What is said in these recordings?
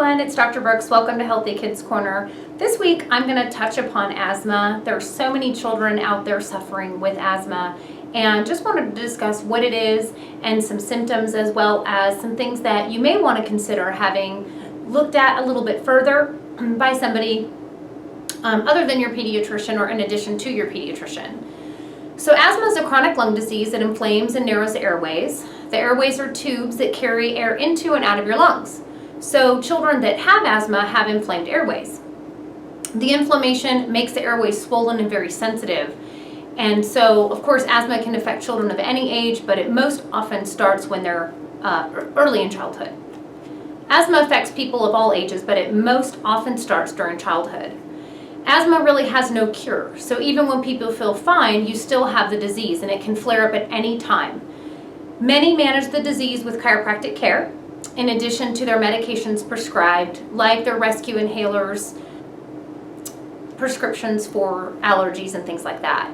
everyone, it's Dr. Brooks. Welcome to Healthy Kids Corner. This week I'm going to touch upon asthma. There are so many children out there suffering with asthma, and just wanted to discuss what it is and some symptoms, as well as some things that you may want to consider having looked at a little bit further by somebody other than your pediatrician or in addition to your pediatrician. So asthma is a chronic lung disease that inflames and narrows the airways. The airways are tubes that carry air into and out of your lungs. So children that have asthma have inflamed airways. The inflammation makes the airways swollen and very sensitive. And so, of course, asthma can affect children of any age, but it most often starts when they're early in childhood. Asthma affects people of all ages, but it most often starts during childhood. Asthma really has no cure, so even when people feel fine, you still have the disease, and it can flare up at any time. Many manage the disease with chiropractic care, in addition to their medications prescribed, like their rescue inhalers, prescriptions for allergies, and things like that.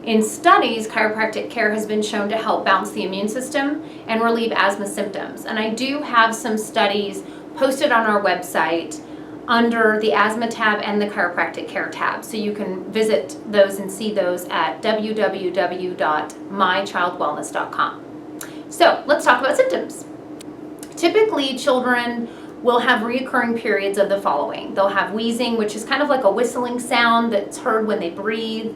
In studies, chiropractic care has been shown to help balance the immune system and relieve asthma symptoms. And I do have some studies posted on our website under the asthma tab and the chiropractic care tab. So you can visit those and see those at www.mychildwellness.com. So let's talk about symptoms. Typically, children will have reoccurring periods of the following. They'll have wheezing, which is kind of like a whistling sound that's heard when they breathe.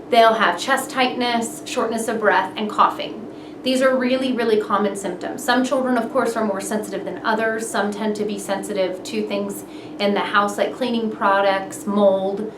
They'll have chest tightness, shortness of breath, and coughing. These are really, really common symptoms. Some children, of course, are more sensitive than others. Some tend to be sensitive to things in the house like cleaning products, mold,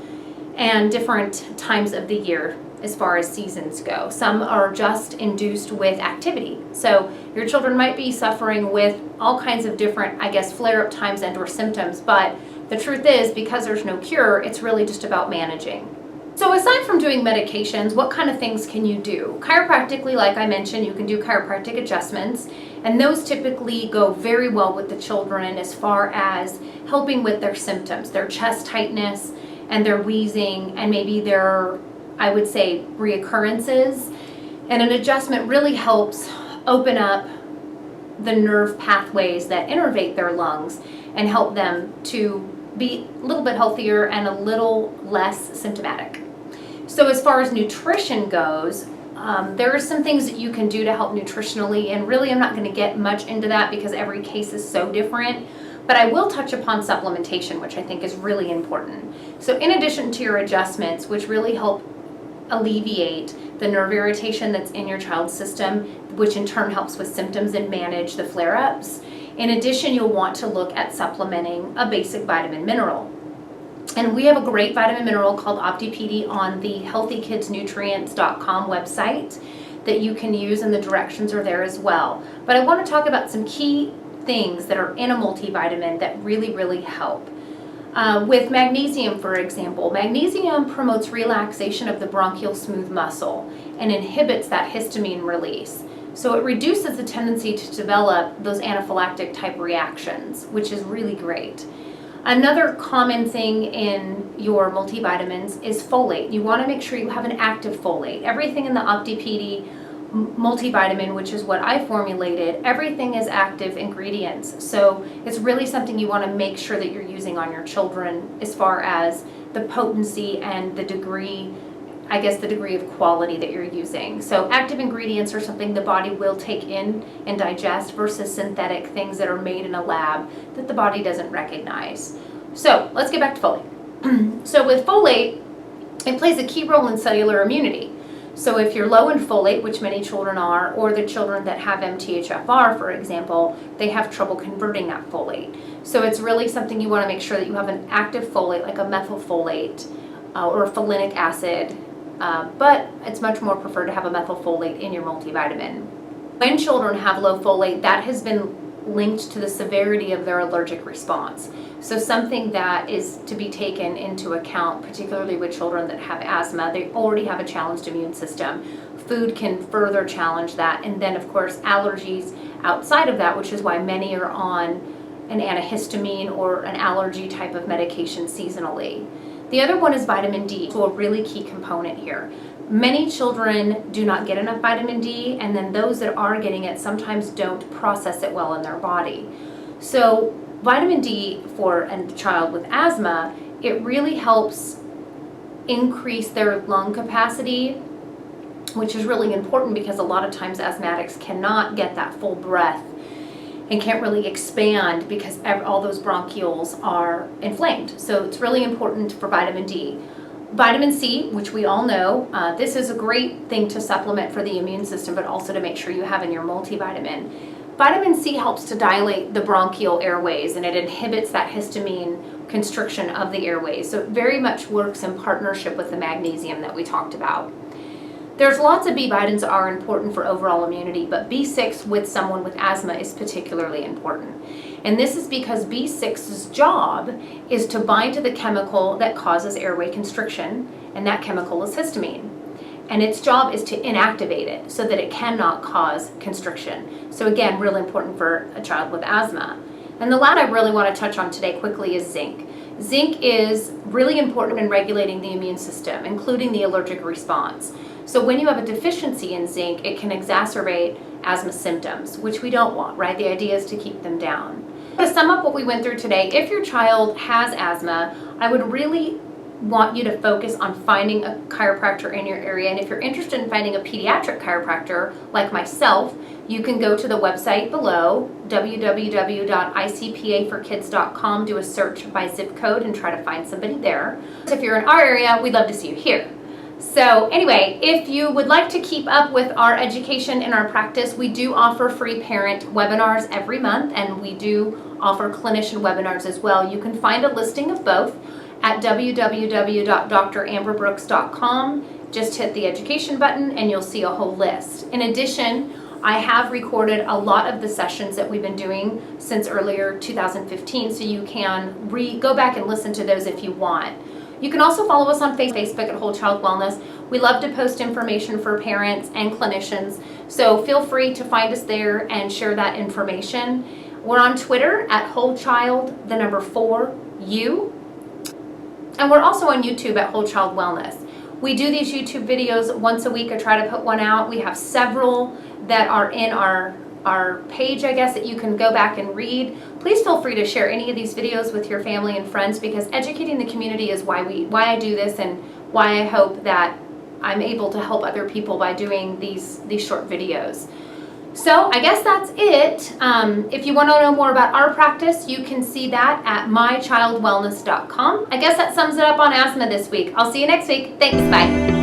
and different times of the year as far as seasons go. Some are just induced with activity. So your children might be suffering with all kinds of different, flare-up times and or symptoms, but the truth is, because there's no cure, it's really just about managing. So aside from doing medications, what kind of things can you do? Chiropractically, like I mentioned, you can do chiropractic adjustments, and those typically go very well with the children as far as helping with their symptoms, their chest tightness and their wheezing, and maybe their, I would say, reoccurrences. And an adjustment really helps open up the nerve pathways that innervate their lungs and help them to be a little bit healthier and a little less symptomatic. So as far as nutrition goes, there are some things that you can do to help nutritionally, and really I'm not going to get much into that because every case is so different, but I will touch upon supplementation, which I think is really important. So in addition to your adjustments, which really help alleviate the nerve irritation that's in your child's system, which in turn helps with symptoms and manage the flare-ups, in addition, you'll want to look at supplementing a basic vitamin mineral. And we have a great vitamin mineral called OptiPD on the healthykidsnutrients.com website that you can use, and the directions are there as well. But I want to talk about some key things that are in a multivitamin that really, really help. With magnesium, for example, magnesium promotes relaxation of the bronchial smooth muscle and inhibits that histamine release. So it reduces the tendency to develop those anaphylactic type reactions, which is really great. Another common thing in your multivitamins is folate. You want to make sure you have an active folate. Everything in the OptiPD multivitamin, which is what I formulated, everything is active ingredients. So it's really something you want to make sure that you're using on your children as far as the potency and the degree of quality that you're using. So active ingredients are something the body will take in and digest versus synthetic things that are made in a lab that the body doesn't recognize. So let's get back to folate. So with folate, it plays a key role in cellular immunity. So if you're low in folate, which many children are, or the children that have MTHFR, for example, they have trouble converting that folate. So it's really something you want to make sure that you have an active folate, like a methylfolate or a folinic acid, but it's much more preferred to have a methylfolate in your multivitamin. When children have low folate, that has been linked to the severity of their allergic response. So something that is to be taken into account, particularly with children that have asthma, they already have a challenged immune system. Food can further challenge that, and then of course allergies outside of that, which is why many are on an antihistamine or an allergy type of medication seasonally. The other one is vitamin D, so a really key component here. Many children do not get enough vitamin D, and then those that are getting it sometimes don't process it well in their body. So vitamin D for a child with asthma, it really helps increase their lung capacity, which is really important because a lot of times asthmatics cannot get that full breath and can't really expand because all those bronchioles are inflamed. So it's really important for vitamin D. Vitamin C, which we all know, this is a great thing to supplement for the immune system, but also to make sure you have in your multivitamin. Vitamin C helps to dilate the bronchial airways, and it inhibits that histamine constriction of the airways. So it very much works in partnership with the magnesium that we talked about. There's lots of B vitamins that are important for overall immunity, but B6 with someone with asthma is particularly important. And this is because B6's job is to bind to the chemical that causes airway constriction, and that chemical is histamine. And its job is to inactivate it so that it cannot cause constriction. So again, really important for a child with asthma. And the last I really want to touch on today quickly is zinc. Zinc is really important in regulating the immune system, including the allergic response. So when you have a deficiency in zinc, it can exacerbate asthma symptoms, which we don't want, right? The idea is to keep them down. To sum up what we went through today, if your child has asthma, I would really want you to focus on finding a chiropractor in your area. And if you're interested in finding a pediatric chiropractor like myself, you can go to the website below, www.icpaforkids.com, do a search by zip code and try to find somebody there. If you're in our area, we'd love to see you here. So anyway, if you would like to keep up with our education and our practice, we do offer free parent webinars every month, and we do offer clinician webinars as well. You can find a listing of both at www.dramberbrooks.com. Just hit the education button and you'll see a whole list. In addition, I have recorded a lot of the sessions that we've been doing since earlier 2015, so you can go back and listen to those if you want. You can also follow us on Facebook at Whole Child Wellness. We love to post information for parents and clinicians, so feel free to find us there and share that information. We're on Twitter at WholeChild4U, and we're also on YouTube at Whole Child Wellness. We do these YouTube videos once a week. I try to put one out. We have several that are in our page, I guess, that you can go back and read. Please feel free to share any of these videos with your family and friends, because educating the community is why I do this, and why I hope that I'm able to help other people by doing these short videos. So I guess that's it. If you want to know more about our practice, you can see that at mychildwellness.com. I guess that sums it up on asthma this week. I'll see you next week. Thanks. Bye.